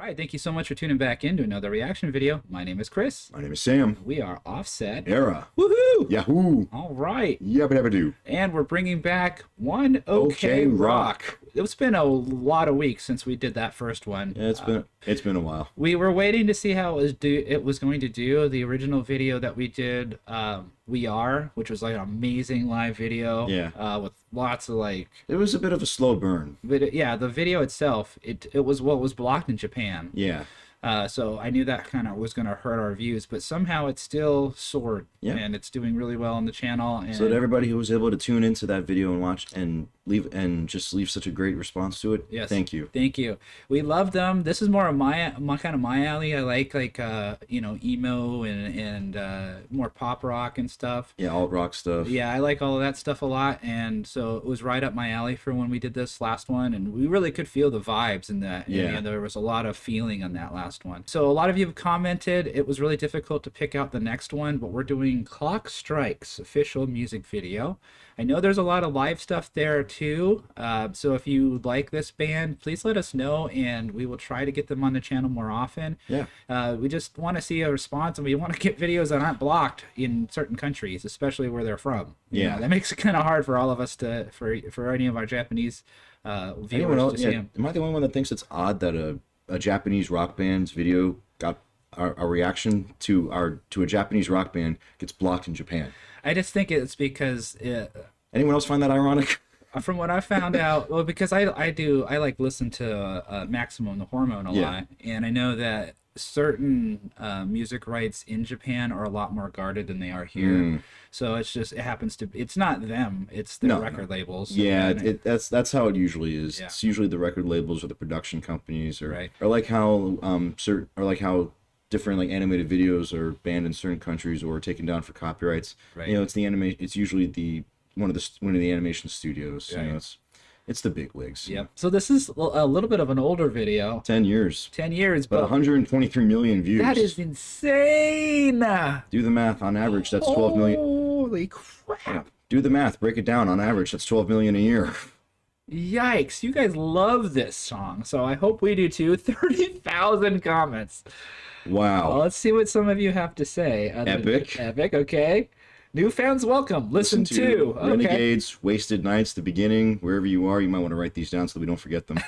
right, thank you so much for tuning back into another reaction video. My name is Chris. My name is Sam. We are Offset. Era. Woohoo! Yahoo! All right. Yabba dabba do. And we're bringing back One OK Rock. It's been a lot of weeks since we did that first one. Yeah, it's been a while. We were waiting to see how it was going to do. The original video that we did, We Are, which was like an amazing live video. Yeah. With lots of like. It was a bit of a slow burn. Yeah, the video itself, it was what was blocked in Japan. Yeah. So I knew that kind of was going to hurt our views, but somehow it still soared. Yeah. And it's doing really well on the channel. And So that everybody who was able to tune into that video and watch and just leave such a great response to it. Yes. Thank you. Thank you. We love them. This is more of my kind of my alley. I like you know, emo and more pop rock and stuff. Yeah, alt rock stuff. Yeah, I like all of that stuff a lot, and so it was right up my alley for when we did this last one, and we really could feel the vibes in that. Yeah. And there was a lot of feeling on that last one. So a lot of you have commented it was really difficult to pick out the next one, but we're doing Clock Strike's official music video. I know there's a lot of live stuff there too, so if you like this band, please let us know, and we will try to get them on the channel more often. Yeah. We just want to see a response, and we want to get videos that aren't blocked in certain countries, especially where they're from. Yeah. That makes it kind of hard for all of us for any of our Japanese viewers Anyone else? to see Yeah. them. Am I the only one that thinks it's odd that a Japanese rock band's video got a reaction to a Japanese rock band gets blocked in Japan? I just think it's because Anyone else find that ironic? from what I found out, well, because I like listen to Maximum the Hormone a lot, and I know that certain music rights in Japan are a lot more guarded than they are here. So it happens to, it's not them, it's their record labels. Yeah, that's how it usually is. Yeah. It's usually the record labels or the production companies, or Right. or like how different like animated videos are banned in certain countries or taken down for copyrights. Right. You know, it's usually one of the animation studios. Right. You know, it's the big wigs. Yep. So this is a little bit of an older video. 10 years. 10 years, But but 123 million views. that is insane. Do the math. On average, that's 12 million. Holy crap. Do the math. Break it down. On average, that's 12 million a year. Yikes. You guys love this song, so I hope we do too. 30,000 comments. Wow. Well, let's see what some of you have to say. Epic. Epic, okay. New fans welcome. Listen to. Okay. Renegades, Wasted Nights, the beginning, wherever you are, you might want to write these down so that we don't forget them.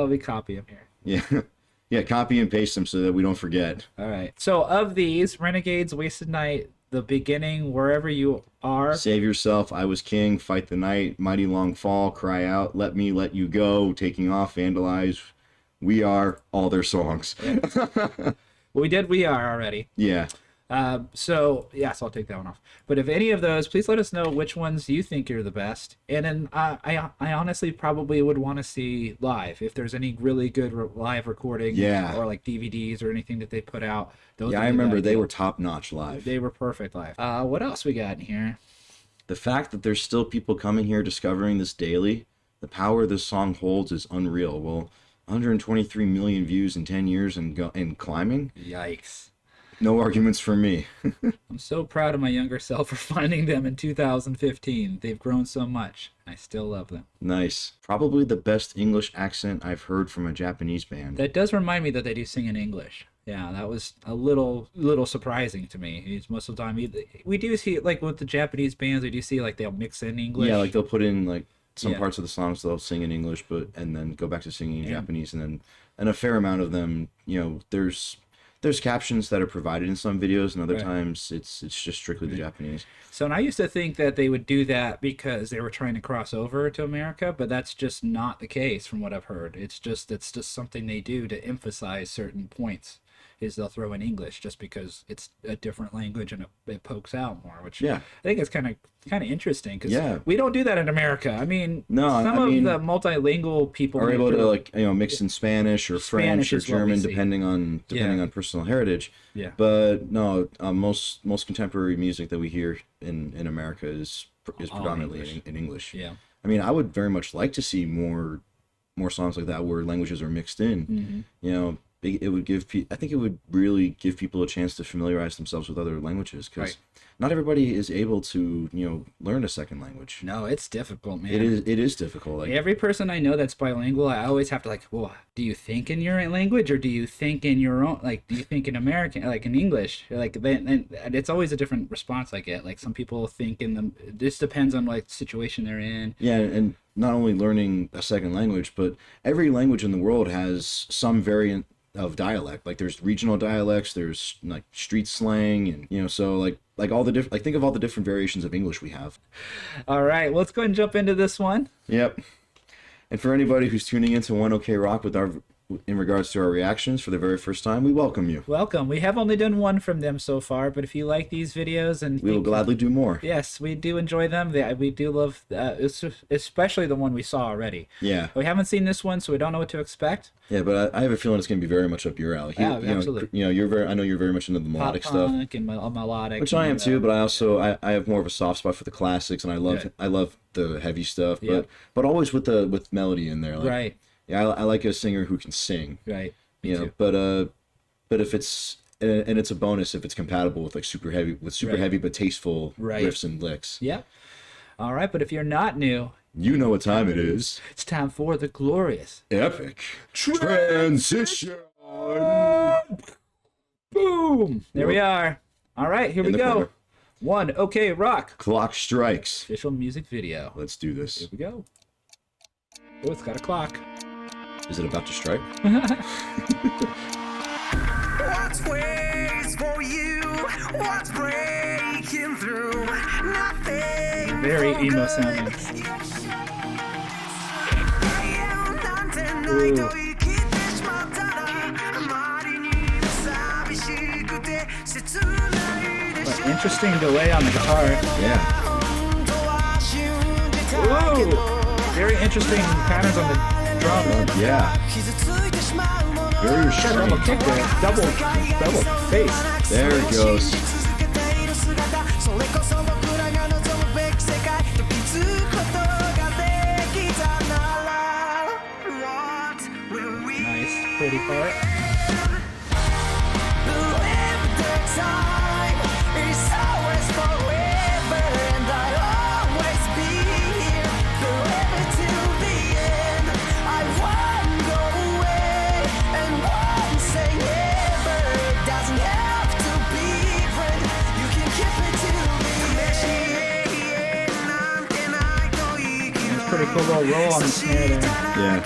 We copy them here. Yeah. Yeah, copy and paste them so that we don't forget. All right. So of these, Renegades, Wasted Night, the beginning, wherever you are. Save Yourself, I Was King, Fight the Night, Mighty Long Fall, Cry Out, Let Me Let You Go, Taking Off, Vandalize, We Are, all their songs. We did We Are already. Yeah. So I'll take that one off. But if any of those, please let us know which ones you think are the best. And then I honestly probably would want to see live if there's any really good live recordings, Yeah. or like DVDs or anything that they put out. Those Yeah, would I be remember the they ideal. were top-notch live. They were perfect live. What else we got in here? The fact that there's still people coming here discovering this daily, the power this song holds is unreal. Well, 123 million views in 10 years and climbing? Yikes. No arguments for me. I'm so proud of my younger self for finding them in 2015. They've grown so much. I still love them. Nice. Probably the best English accent I've heard from a Japanese band. That does remind me that they do sing in English. Yeah, that was a little surprising to me. Most of the time, we do see, like with the Japanese bands, we do see like they'll mix in English. Yeah, like they'll put in like some Yeah. parts of the songs they'll sing in English, and then go back to singing in Japanese, and a fair amount of them, you know, there's captions that are provided in some videos, and other times it's just strictly the Japanese. So, and I used to think that they would do that because they were trying to cross over to America, but that's just not the case from what I've heard. It's just something they do to emphasize certain points. Is they'll throw in English just because it's a different language and it pokes out more, which I think is kind of interesting because we don't do that in America. I mean, some of the multilingual people are able to, like, you know, mix in Spanish or French or German depending on personal heritage. Yeah. But no, most contemporary music that we hear in America is predominantly in English. Yeah. I mean, I would very much like to see more songs like that where languages are mixed in. You know, it would I think it would really give people a chance to familiarize themselves with other languages because Right. not everybody is able to, learn a second language. No, it's difficult, man. It is difficult. Like, Every person I know that's bilingual, I always have to like, well, do you think in your language or do you think in your own? Like, do you think in American, like in English? Like, then it's always a different response I get. Like, some people think in the. This depends on like situation they're in. yeah, and not only learning a second language, but every language in the world has some variant of dialect. Like there's regional dialects, there's like street slang, and so like all the different, like think of all the different variations of English we have. All right, well, let's go ahead and jump into this one. Yep. And for anybody who's tuning into One OK Rock in regards to our reactions for the very first time, we welcome you. Welcome. We have only done one from them so far, but if you like these videos and We will gladly do more. yes, we do enjoy them. We do love, especially the one we saw already. Yeah. We haven't seen this one, so we don't know what to expect. Yeah, but I have a feeling it's going to be very much up your alley. Yeah, absolutely. I know you're very much into the melodic Pop stuff, punk and melodic, which I am and, too. But I have more of a soft spot for the classics, and Good. I love the heavy stuff. Yep. But always with melody in there. Like, right, Yeah, I like a singer who can sing. right. Me too. But if it's and it's a bonus if it's compatible with like super Right. heavy but tasteful Right. riffs and licks. Yeah. All right, but if you're not new, You know what time it is. it's time for the glorious Epic transition. boom. There we are. All right, here In we the go. corner. One OK Rock Clock strikes. official music video. Let's do Here this. we go. Oh, it's got a clock. Is it about to strike? What's waits for you? What's breaking through? Nothing. Very for emo good. sounding. Ooh. But interesting delay on the guitar. Yeah. Ooh, very interesting patterns on the drum. Yeah. Very Double restrained. kick there. Double bass. There it goes. Nice, pretty part. It's pretty cool little roll on the snare there. Yeah.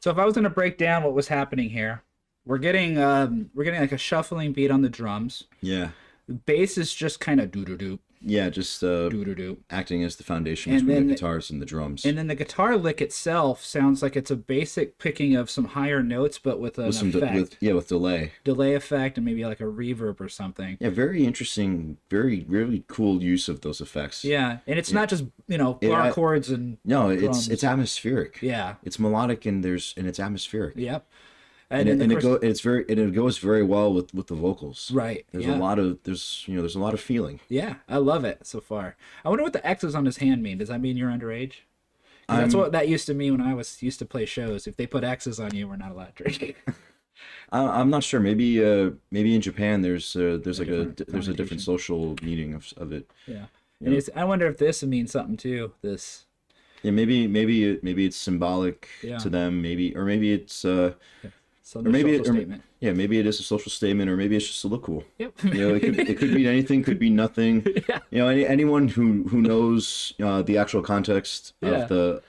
So if I was going to break down what was happening here, we're getting like a shuffling beat on the drums. Yeah. The bass is just kind of doo doo doo Yeah, just doo doo doo. acting as the foundation And between then- the guitars and the drums. And then the guitar lick itself sounds like it's a basic picking of some higher notes, but with an with some effect, with delay. delay effect, and maybe like a reverb or something. Yeah, very interesting, very really cool use of those effects. Yeah, and it's not just bar I- chords and No, drums. it's atmospheric. Yeah. It's melodic and it's atmospheric. Yep. And then, of course- it goes very well with the vocals. right. There's yeah. a lot of there's a lot of feeling. Yeah, I love it so far. I wonder what the X's on his hand mean. Does that mean you're underage? 'Cause that's what that used to mean when I used to play shows. If they put X's on you, we're not allowed to drink. I'm not sure. Maybe in Japan there's like different there's a different connotation. social meaning of it. Yeah. And I wonder if this means something too. This. Yeah, maybe it's symbolic Yeah. to them. Maybe it's So or maybe social statement. yeah, maybe it is a social statement, or maybe it's just to look cool. Yep. It could mean anything, could be nothing. Yeah. Anyone who knows the actual context Yeah. of the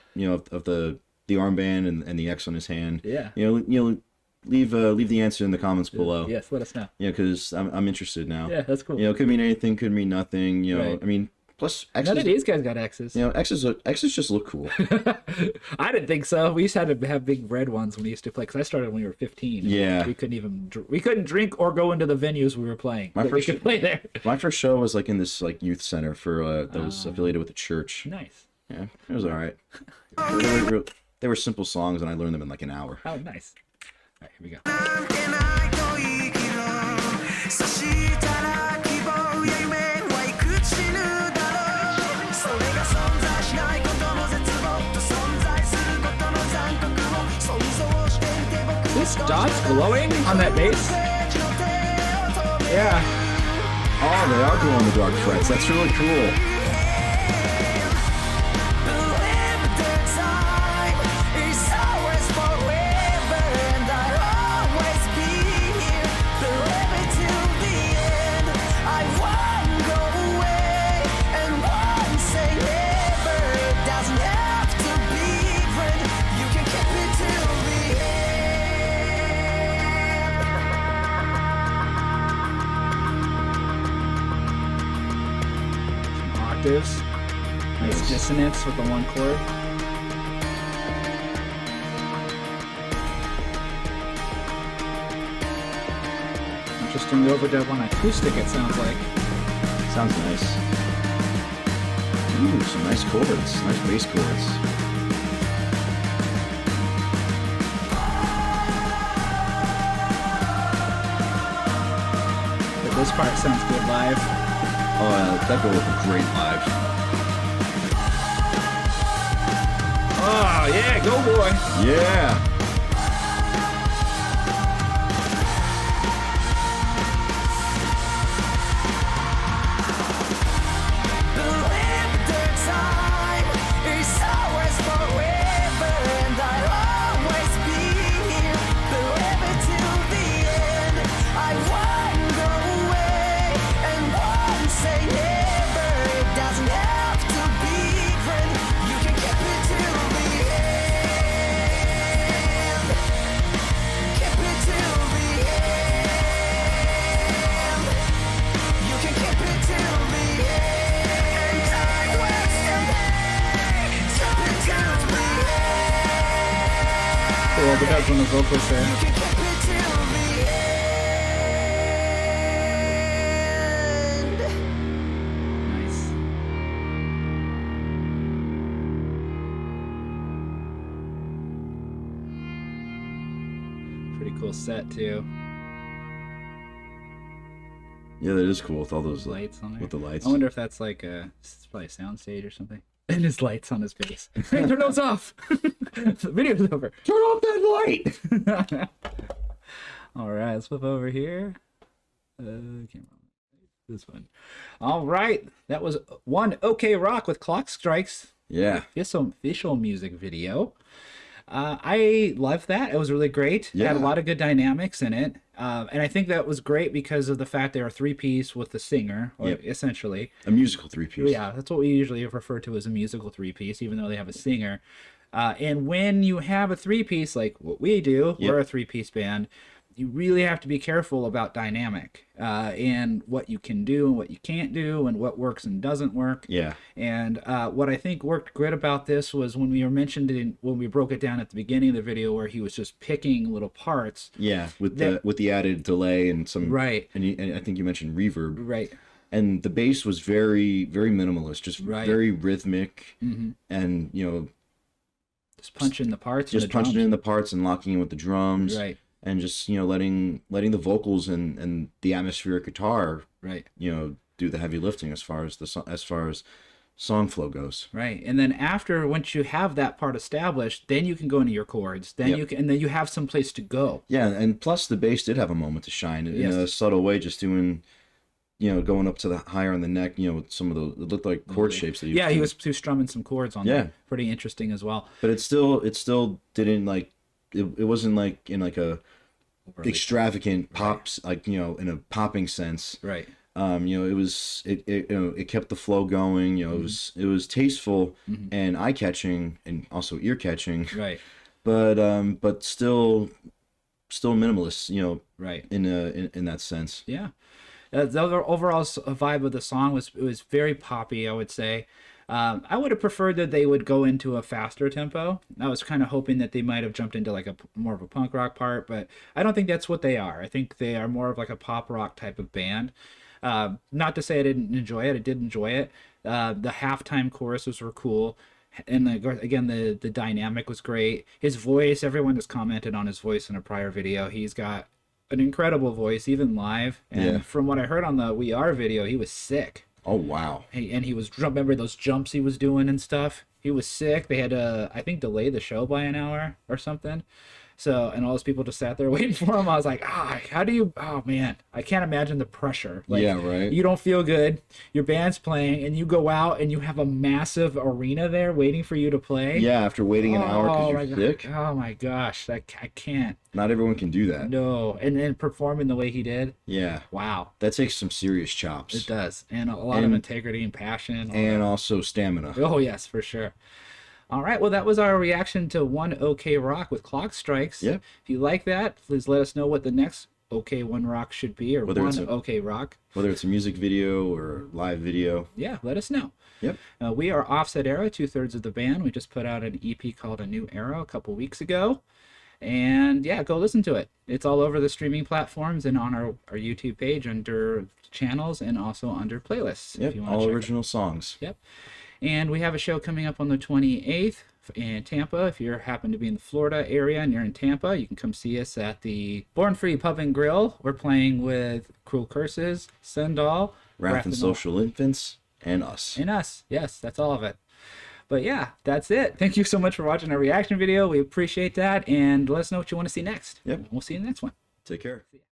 of the armband and the X on his hand. Yeah. Leave the answer in the comments below. Yes, let us know. Because I'm interested now. Yeah, that's cool. It could mean anything, could mean nothing. Right. I mean, plus None of X's. these guys got X's. X's just look cool. I didn't think so. We used to have big red ones when we used to play. Because I started when we were 15. Yeah. We couldn't drink or go into the venues we were playing. My But we first- could play there. My first show was like in this like youth center for that was affiliated with a church. Nice. Yeah, it was all right. They were simple songs, and I learned them in like an hour. Oh, nice. All right, here we go. そしたら希望や夢はいくちぬだろうそれが存在しないことも絶望とそ This dots glowing on that bass? Yeah. Oh, they are glow in the dark frets. That's really cool. Octaves. Nice dissonance with the one chord. Interesting overdub on acoustic, it sounds like. Sounds nice. Ooh, some nice chords. Nice bass chords. But this part sounds good live. Oh, that would look great live. Oh, yeah, go boy. Yeah. Cool, but that's on the vocals there. Nice. Pretty cool set too. Yeah, that is cool with all those Lights on there. With the lights. I wonder if that's like it's probably a soundstage or something. And his lights on his face. Hey, turn those off. The video's over. Turn off that light. All right, let's flip over here. Camera. This one. All right, that was one OK Rock with Clock Strikes. Yeah. Official music video. I loved that. It was really great. It had a Yeah. lot of good dynamics in it. And I think that was great because of the fact they were three-piece with the singer, or Yep. essentially. A musical three-piece. Yeah, that's what we usually refer to as a musical three-piece, even though they have a singer. And when you have a three-piece like what we do, Yep. we're a three-piece band, you really have to be careful about dynamic and what you can do and what you can't do and what works and doesn't work. Yeah. And what I think worked good about this was when we were mentioned when we broke it down at the beginning of the video where he was just picking little parts. Yeah, with That- the added delay and some Right. and I think you mentioned reverb. Right. And the bass was very minimalist, just Right. very rhythmic, Mm-hmm. and Just punching the parts. and just the punching drums. in the parts and locking in with the drums, Right. and just letting the vocals and the atmospheric guitar Right. do the heavy lifting as far as song flow goes. Right. And then once you have that part established, then you can go into your chords. Then Yep. and then you have some place to go. Yeah, and plus the bass did have a moment to shine in Yes. a subtle way, just doing, going up to the higher on the neck, with some of those, it looked like chord shapes that Yeah, he doing. was strumming some chords on Yeah. there. Pretty interesting as well. But it still didn't it wasn't like in like a extravagant pops, in a popping sense. Right. It kept the flow going. It was tasteful and eye catching and also ear catching. Right. But still minimalist. Right. In that sense. Yeah. The overall vibe of the song was very poppy, I would say. I would have preferred that they would go into a faster tempo. I was kind of hoping that they might have jumped into like a more of a punk rock part, but I don't think that's what they are. I think they are more of like a pop rock type of band. Not to say I didn't enjoy it. I did enjoy it. The halftime choruses were cool. And again, the dynamic was great. His voice, everyone has commented on his voice in a prior video. He's got an incredible voice, even live. And Yeah. from what I heard on the We Are video, he was sick. Oh wow. He was remember those jumps he was doing and stuff. He was sick. They had to, I think, delay the show by an hour or something. So, and all those people just sat there waiting for him. I was like, how do you, oh man, I can't imagine the pressure. Like, Yeah, right. You don't feel good. Your band's playing and you go out and you have a massive arena there waiting for you to play. Yeah, after waiting an hour because my you're God. sick. Oh my gosh. I can't. Not everyone can do that. No. And then performing the way he did. Yeah. Wow. That takes some serious chops. It does. And a lot of integrity and passion. And also stamina. Oh, yes, for sure. All right, well, that was our reaction to One OK Rock with Clock Strikes. Yep. If you like that, please let us know what the next OK One Rock should be, or Whether One it's a- OK Rock. Whether it's a music video or live video. Yeah, let us know. Yep. We are Offset Era, 2/3 of the band. We just put out an EP called A New Era a couple weeks ago. And yeah, go listen to it. It's all over the streaming platforms and on our YouTube page under channels and also under playlists. Yep. If you want All to check original songs. Yep. And we have a show coming up on the 28th in Tampa. If you happen to be in the Florida area and you're in Tampa, you can come see us at the Born Free Pub and Grill. We're playing with Cruel Curses, Sendall, Wrath and Social Infants, and us. and us. Yes, that's all of it. But yeah, that's it. Thank you so much for watching our reaction video. We appreciate that. And let us know what you want to see next. Yep. We'll see you in the next one. Take care. See ya.